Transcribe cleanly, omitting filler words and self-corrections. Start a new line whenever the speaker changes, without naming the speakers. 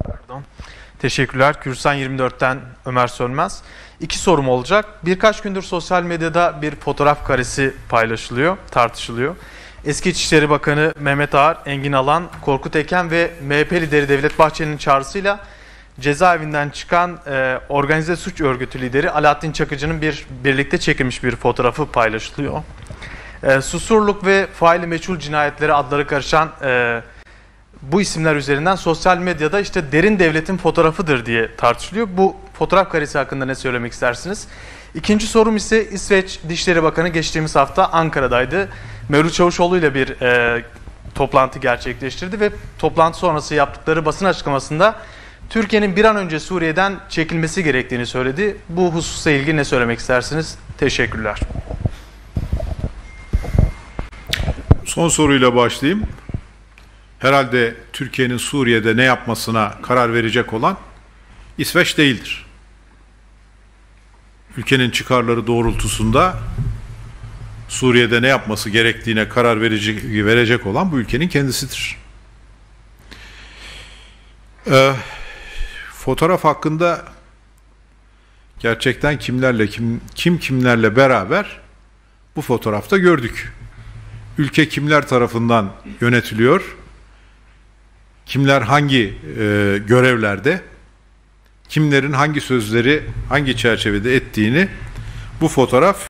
Pardon. Teşekkürler. Kürsan 24'ten Ömer Sönmez. İki sorum olacak. Birkaç gündür sosyal medyada bir fotoğraf karesi paylaşılıyor, tartışılıyor. Eski İçişleri Bakanı Mehmet Ağar, Engin Alan, Korkut Eken ve MHP lideri Devlet Bahçeli'nin çağrısıyla cezaevinden çıkan organize suç örgütü lideri Alaaddin Çakıcı'nın birlikte çekilmiş bir fotoğrafı paylaşılıyor. Susurluk ve faili meçhul cinayetleri adları karışan bu isimler üzerinden sosyal medyada işte derin devletin fotoğrafıdır diye tartışılıyor. Bu fotoğraf karesi hakkında ne söylemek istersiniz? İkinci sorum ise İsveç Dışişleri Bakanı geçtiğimiz hafta Ankara'daydı. Mevlüt Çavuşoğlu ile bir toplantı gerçekleştirdi ve toplantı sonrası yaptıkları basın açıklamasında Türkiye'nin bir an önce Suriye'den çekilmesi gerektiğini söyledi. Bu hususla ilgili ne söylemek istersiniz? Teşekkürler.
Son soruyla başlayayım. Herhalde Türkiye'nin Suriye'de ne yapmasına karar verecek olan İsveç değildir. Ülkenin çıkarları doğrultusunda Suriye'de ne yapması gerektiğine karar verecek olan bu ülkenin kendisidir. Fotoğraf hakkında gerçekten kimlerle beraber bu fotoğrafta gördük. Ülke kimler tarafından yönetiliyor? Kimler hangi görevlerde? Kimlerin hangi sözleri hangi çerçevede ettiğini bu fotoğraf